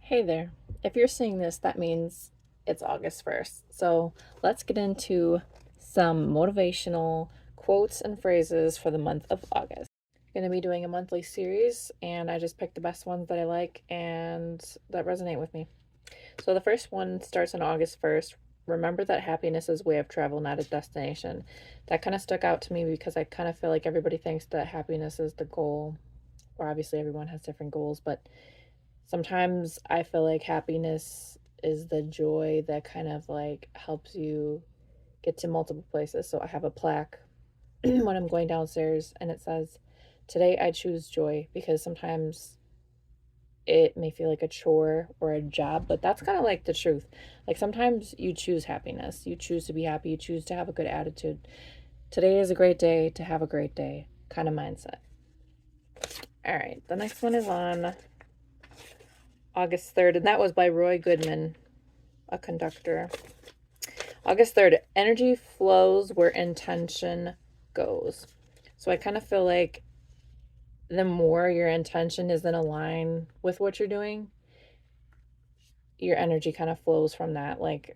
Hey there. If you're seeing this, that means it's August 1st. So let's get into some motivational quotes and phrases for the month of August. I'm going to be doing a monthly series, and I just picked the best ones that I like and that resonate with me. So the first one starts on August 1st. Remember that happiness is a way of travel, not a destination. That kind of stuck out to me because I kind of feel like everybody thinks that happiness is the goal, or obviously everyone has different goals, but sometimes I feel like happiness is the joy that kind of like helps you get to multiple places. So I have a plaque when I'm going downstairs and it says, "Today I choose joy," because sometimes it may feel like a chore or a job, but that's kind of like the truth. Like sometimes you choose happiness, you choose to be happy, you choose to have a good attitude. Today is a great day to have a great day kind of mindset. All right, the next one is on August 3rd, and that was by Roy Goodman, a conductor. August 3rd, energy flows where intention goes. So I kind of feel like the more your intention is in align with what you're doing, your energy kind of flows from that. Like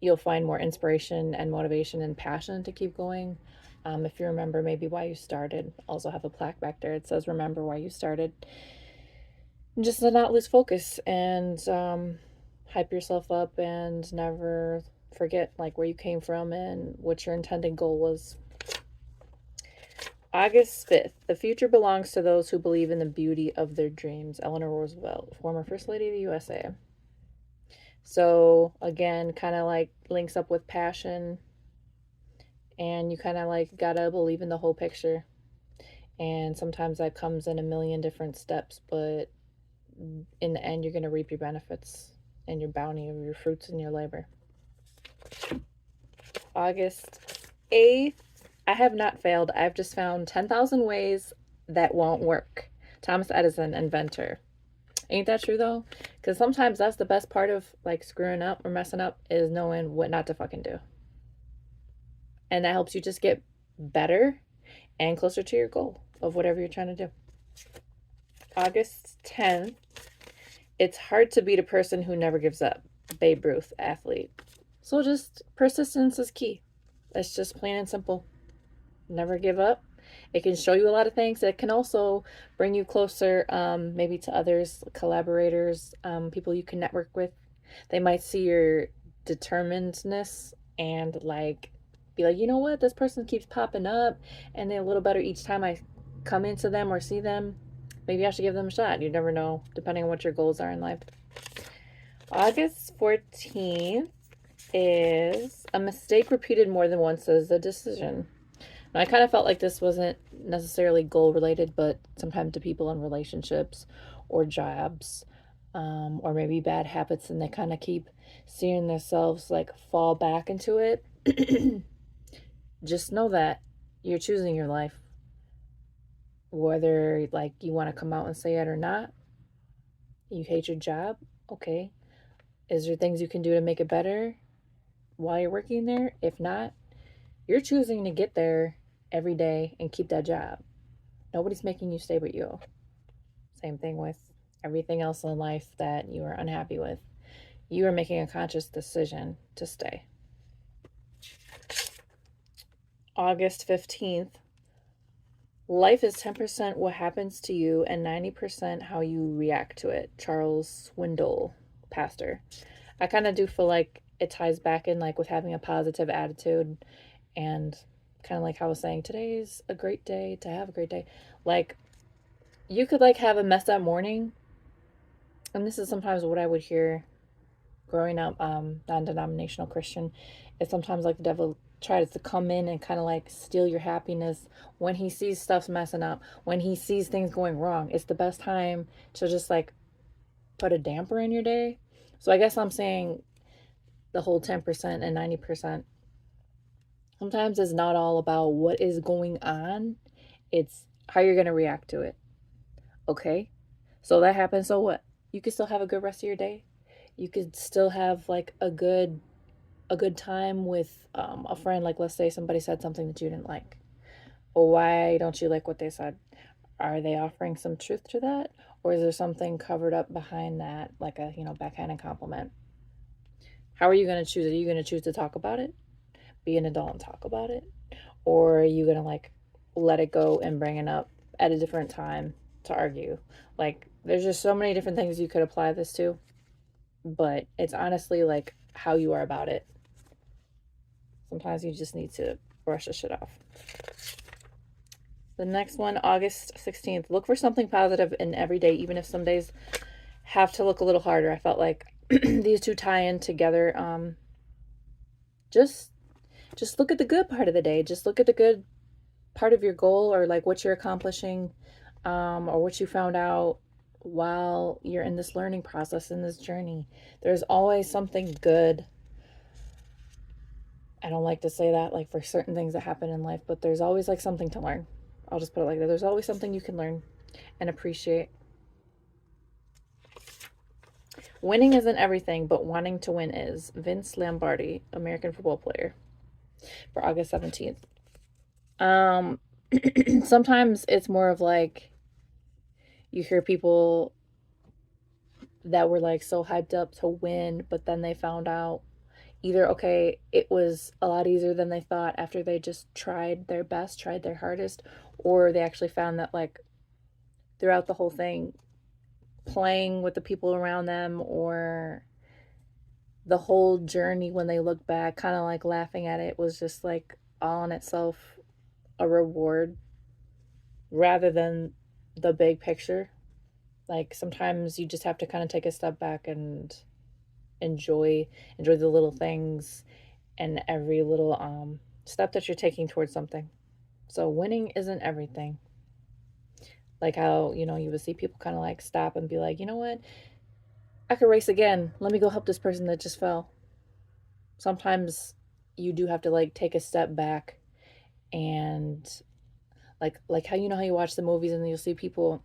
you'll find more inspiration and motivation and passion to keep going. If you remember maybe why you started, also have a plaque back there. It says, "Remember why you started." And just to not lose focus and hype yourself up and never forget like where you came from and what your intended goal was. August 5th. The future belongs to those who believe in the beauty of their dreams. Eleanor Roosevelt, former First Lady of the USA. So, again, kind of like links up with passion, and you kind of like gotta believe in the whole picture. And sometimes that comes in a million different steps, but in the end, you're gonna reap your benefits and your bounty of your fruits and your labor. August 8th. I have not failed. I've just found 10,000 ways that won't work. Thomas Edison, inventor. Ain't that true though? Because sometimes that's the best part of like screwing up or messing up is knowing what not to fucking do. And that helps you just get better and closer to your goal of whatever you're trying to do. August 10th. It's hard to beat a person who never gives up. Babe Ruth, athlete. So just persistence is key. It's just plain and simple. Never give up. It can show you a lot of things. It can also bring you closer, maybe to others, collaborators, people you can network with. They might see your determinedness and like be like, you know what, this person keeps popping up and they're a little better each time I come into them or see them. Maybe I should give them a shot. You never know, depending on what your goals are in life. August 14th is a mistake repeated more than once is a decision. And I kind of felt like this wasn't necessarily goal related, but sometimes to people in relationships or jobs, or maybe bad habits, and they kind of keep seeing themselves like fall back into it. Just know that you're choosing your life, whether like you want to come out and say it or not. You hate your job, okay? Is there things you can do to make it better while you're working there? If not, you're choosing to get there every day and keep that job. Nobody's making you stay but you. Same thing with everything else in life that you are unhappy with. You are making a conscious decision to stay. August 15th. Life is 10% what happens to you and 90% how you react to it. Charles Swindoll, pastor. I kind of do feel like it ties back in like with having a positive attitude and kind of like how I was saying, today's a great day to have a great day. Like you could like have a messed up morning, and this is sometimes what I would hear growing up, non-denominational Christian, is sometimes like the devil tries to come in and kind of like steal your happiness when he sees stuff's messing up, when he sees things going wrong. It's the best time to just like put a damper in your day. So I guess I'm saying the whole 10% and 90%. Sometimes it's not all about what is going on, it's how you're going to react to it. Okay? So that happens, so what? You could still have a good rest of your day. You could still have like a good time with a friend. Like let's say somebody said something that you didn't like. Well, why don't you like what they said? Are they offering some truth to that? Or is there something covered up behind that, like a, backhanded compliment? How are you going to choose? Are you going to choose to talk about it? Be an adult and talk about it? Or are you going to like let it go and bring it up at a different time to argue? Like, there's just so many different things you could apply this to, but it's honestly like how you are about it. Sometimes you just need to brush the shit off. The next one, August 16th. Look for something positive in every day, even if some days have to look a little harder. I felt like these two tie in together. Just look at the good part of the day. Just look at the good part of your goal, or like what you're accomplishing, or what you found out while you're in this learning process, in this journey. There's always something good. I don't like to say that like for certain things that happen in life, but there's always like something to learn. I'll just put it like that. There's always something you can learn and appreciate. Winning isn't everything, but wanting to win is. Vince Lombardi, American football player, for August 17th. Sometimes it's more of like you hear people that were like so hyped up to win, but then they found out either, okay, it was a lot easier than they thought after they just tried their best, tried their hardest, or they actually found that like throughout the whole thing, playing with the people around them, or the whole journey when they look back, kind of like laughing at it, was just like all in itself a reward rather than the big picture. Like sometimes you just have to kind of take a step back and enjoy the little things and every little step that you're taking towards something. So winning isn't everything. Like how, you would see people kind of like stop and be like, you know what? I could race again. Let me go help this person that just fell. Sometimes you do have to like take a step back and like how how you watch the movies and you'll see people,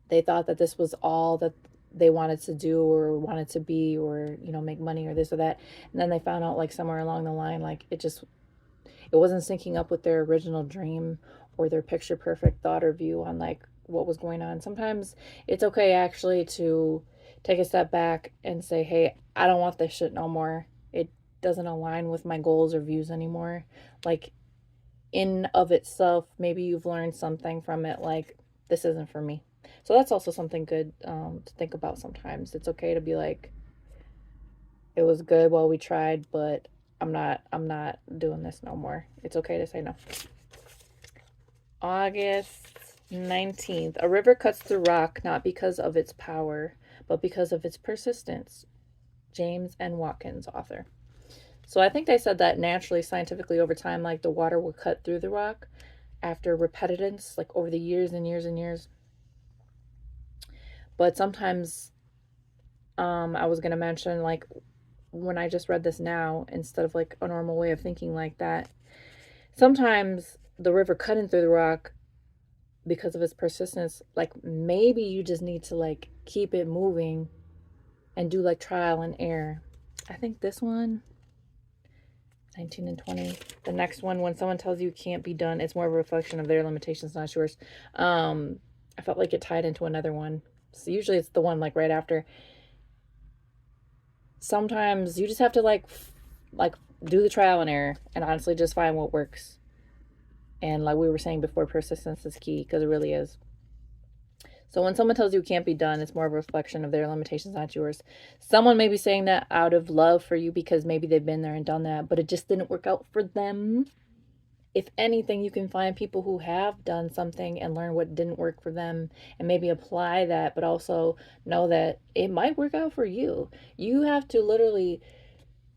they thought that this was all that they wanted to do or wanted to be, or make money or this or that, and then they found out like somewhere along the line like it wasn't syncing up with their original dream or their picture perfect thought or view on like what was going on. Sometimes it's okay actually to take a step back and say, hey, I don't want this shit no more. It doesn't align with my goals or views anymore. Like in of itself, maybe you've learned something from it, like this isn't for me. So that's also something good to think about. Sometimes it's okay to be like, it was good while we tried, but I'm not doing this no more. It's okay to say no. August 19th. A river cuts through rock not because of its power, but because of its persistence. James N. Watkins, author. So I think they said that naturally, scientifically, over time, like the water will cut through the rock after repetitance, like over the years and years and years. But sometimes I was going to mention, like, when I just read this now, instead of like a normal way of thinking like that, sometimes the river cutting through the rock because of its persistence, like maybe you just need to like keep it moving and do like trial and error. I think this one, 19 and 20. The next one, when someone tells you it can't be done, it's more of a reflection of their limitations, not yours. I felt like it tied into another one. So usually it's the one like right after. Sometimes you just have to like do the trial and error and honestly just find what works. And like we were saying before, persistence is key, because it really is. So when someone tells you it can't be done, it's more of a reflection of their limitations, not yours. Someone may be saying that out of love for you because maybe they've been there and done that, but it just didn't work out for them. If anything, you can find people who have done something and learn what didn't work for them and maybe apply that, but also know that it might work out for you. You have to literally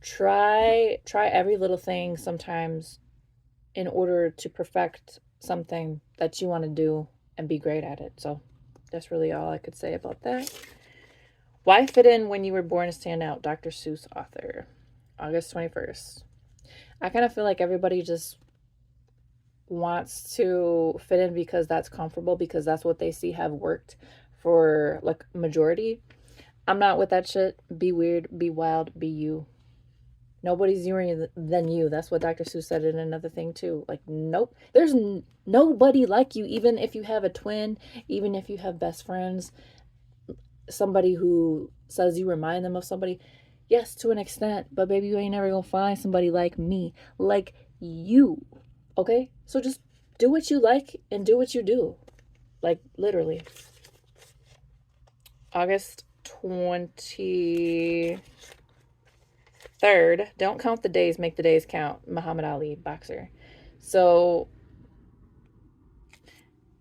try every little thing sometimes in order to perfect something that you want to do and be great at it. So that's really all I could say about that. Why fit in when you were born to stand out? Dr. Seuss, author. August 21st. I kind of feel like everybody just wants to fit in because that's comfortable, because that's what they see have worked for like majority. I'm not with that shit. Be weird, be wild, be you. Nobody's younger than you. That's what Dr. Seuss said in another thing too. Like, nope. There's nobody like you, even if you have a twin, even if you have best friends, somebody who says you remind them of somebody. Yes, to an extent, but baby, you ain't never gonna find somebody like me, like you. Okay? So just do what you like and do what you do. Like, literally. August 23rd. Don't count the days, make the days count. Muhammad Ali, boxer. So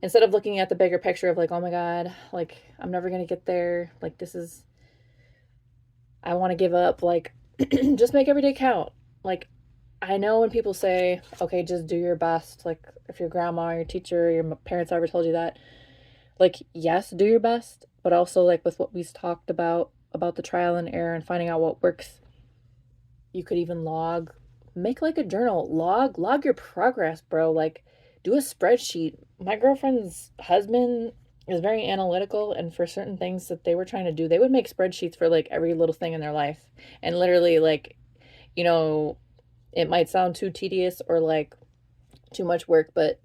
instead of looking at the bigger picture of like, oh my God, like, I'm never going to get there. Like, this is, I want to give up. Like, just make every day count. Like, I know when people say, okay, just do your best. Like, if your grandma, your teacher, your parents ever told you that, like, yes, do your best. But also, like, with what we've talked about the trial and error and finding out what works, you could even make like a journal, log your progress, bro. Like, do a spreadsheet. My girlfriend's husband is very analytical, and for certain things that they were trying to do, they would make spreadsheets for like every little thing in their life. And literally, like, you know, it might sound too tedious or like too much work, but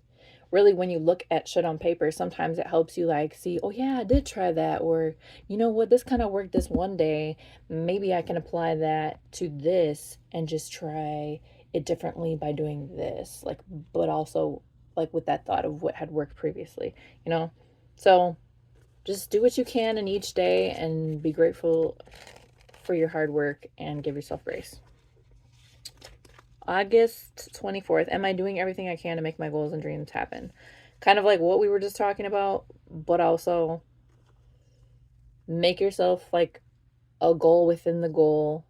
really when you look at shit on paper, sometimes it helps you like see, oh yeah, I did try that, or you know what, this kind of worked this one day, maybe I can apply that to this and just try it differently by doing this, like, but also like with that thought of what had worked previously, you know. So just do what you can in each day and be grateful for your hard work and give yourself grace. August 24th. Am I doing everything I can to make my goals and dreams happen? Kind of like what we were just talking about, but also make yourself like a goal within the goal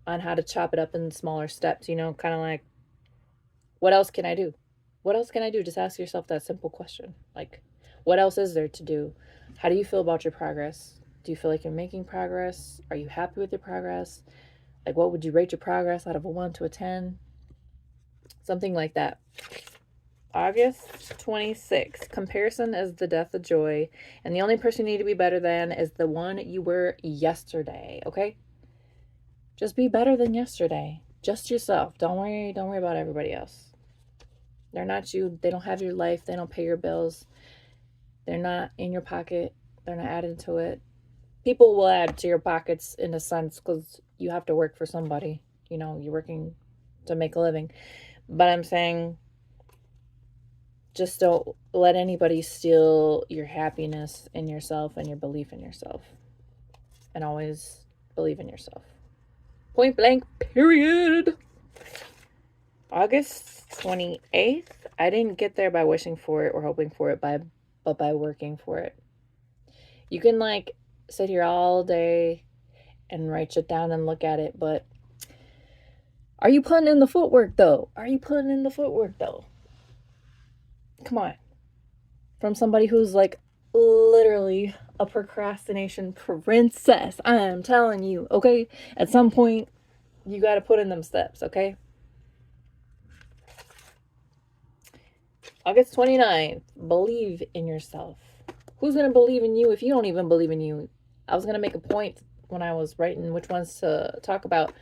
on how to chop it up in smaller steps, you know, kind of like, what else can I do? What else can I do? Just ask yourself that simple question. Like, what else is there to do? How do you feel about your progress? Do you feel like you're making progress? Are you happy with your progress? Like, what would you rate your progress out of a 1 to a 10? Something like that. August 26th. Comparison is the death of joy, and the only person you need to be better than is the one you were yesterday, okay? Just be better than yesterday. Just yourself. Don't worry about everybody else. They're not you. They don't have your life. They don't pay your bills. They're not in your pocket. They're not added to it. People will add to your pockets in a sense because you have to work for somebody. You know, you're working to make a living. But I'm saying, just don't let anybody steal your happiness in yourself and your belief in yourself. And always believe in yourself. Point blank, period. August 28th. I didn't get there by wishing for it or hoping for it, but by working for it. You can like sit here all day and write shit down and look at it, but are you putting in the footwork though? Come on. From somebody who's like literally a procrastination princess. I am telling you, okay? At some point, you got to put in them steps, okay? August 29th, believe in yourself. Who's going to believe in you if you don't even believe in you? I was going to make a point when I was writing which ones to talk about.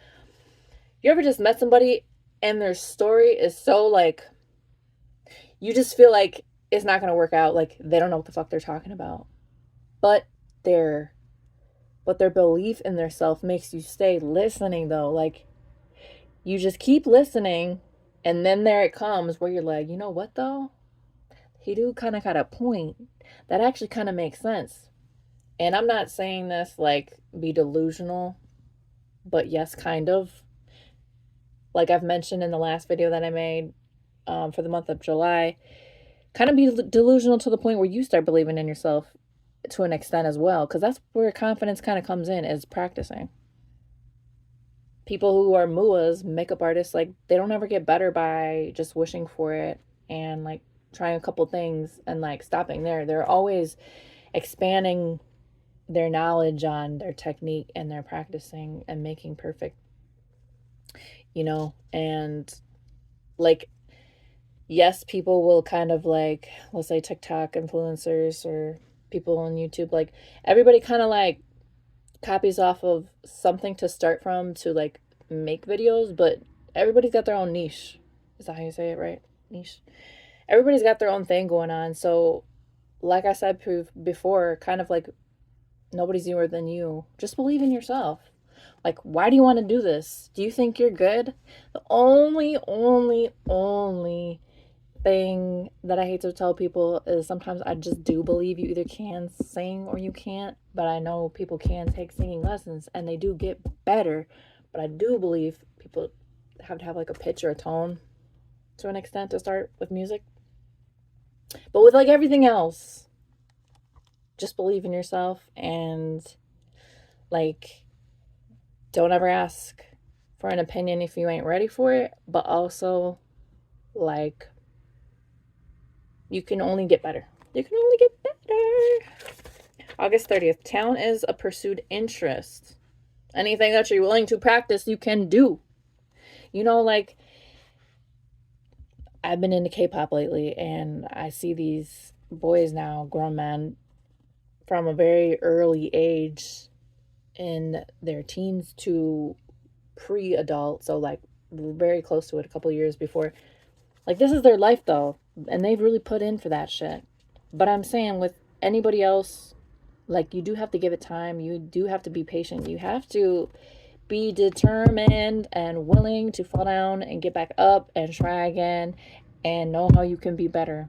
You ever just met somebody and their story is so like, you just feel like it's not going to work out. Like they don't know what the fuck they're talking about. But their belief in their self makes you stay listening though. Like you just keep listening, and then there it comes where you're like, you know what though? He do kind of got a point. That actually kind of makes sense. And I'm not saying this like be delusional, but yes, kind of. Like I've mentioned in the last video that I made for the month of July, kind of be delusional to the point where you start believing in yourself to an extent as well, because that's where confidence kind of comes in, is practicing. People who are muas, makeup artists, like they don't ever get better by just wishing for it and like trying a couple things and like stopping there. They're always expanding their knowledge on their technique, and they're practicing and making perfect, you know. And like, yes, people will kind of like, let's say TikTok influencers or people on YouTube, like everybody kind of like copies off of something to start from to like make videos, but everybody's got their own niche. Is that how you say it, right? Niche. Everybody's got their own thing going on. So, like I said before, kind of like nobody's newer than you. Just believe in yourself. Like, why do you want to do this? Do you think you're good? The only thing that I hate to tell people is sometimes I just do believe you either can sing or you can't. But I know people can take singing lessons and they do get better. But I do believe people have to have like a pitch or a tone to an extent to start with music. But with like everything else, just believe in yourself and like don't ever ask for an opinion if you ain't ready for it, but also like you can only get better. You can only get better. August 30th. Talent is a pursued interest. Anything that you're willing to practice, you can do. You know, like I've been into K-pop lately and I see these boys now, grown men, from a very early age in their teens to pre-adult, so like very close to it, a couple years before. Like this is their life though, and they've really put in for that shit. But I'm saying with anybody else, like you do have to give it time. You do have to be patient. You have to be determined and willing to fall down and get back up and try again and know how you can be better.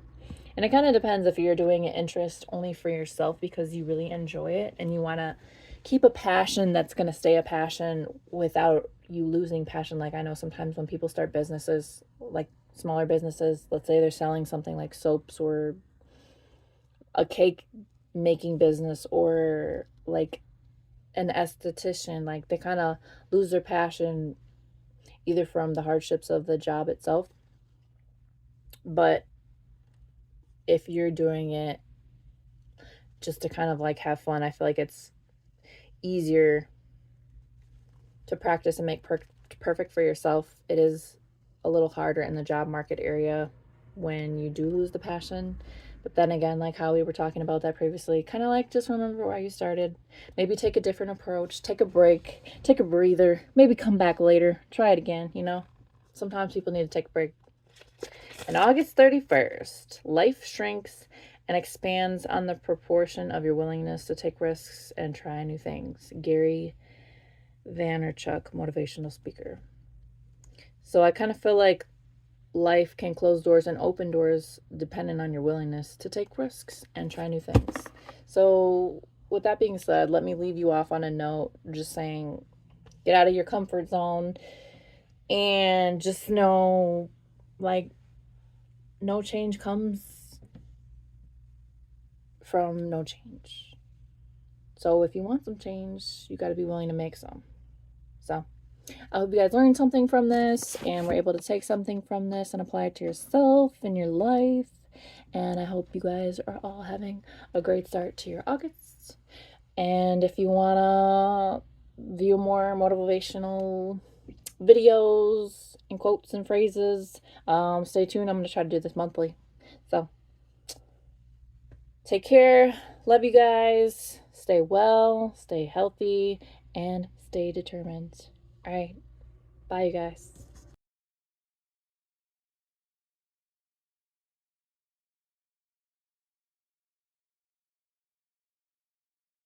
And it kind of depends if you're doing an interest only for yourself because you really enjoy it and you want to keep a passion that's going to stay a passion without you losing passion. Like I know sometimes when people start businesses, like smaller businesses, let's say they're selling something like soaps or a cake making business or like an esthetician, like they kind of lose their passion either from the hardships of the job itself. But if you're doing it just to kind of like have fun, I feel like it's easier to practice and make perfect for yourself. It is a little harder in the job market area when you do lose the passion. But then again, like how we were talking about that previously, kind of like just remember why you started. Maybe take a different approach, take a break, take a breather, maybe come back later, try it again, you know? Sometimes people need to take a break. And August 31st, life shrinks and expands on the proportion of your willingness to take risks and try new things. Gary Vaynerchuk, motivational speaker. So I kind of feel like life can close doors and open doors depending on your willingness to take risks and try new things. So with that being said, let me leave you off on a note just saying get out of your comfort zone and just know like no change comes from no change. So if you want some change, you got to be willing to make some. So I hope you guys learned something from this and were able to take something from this and apply it to yourself and your life. And I hope you guys are all having a great start to your August. And if you want to view more motivational videos and quotes and phrases, stay tuned. I'm going to try to do this monthly. So take care. Love you guys. Stay well, stay healthy, and stay determined. All right. Bye, you guys.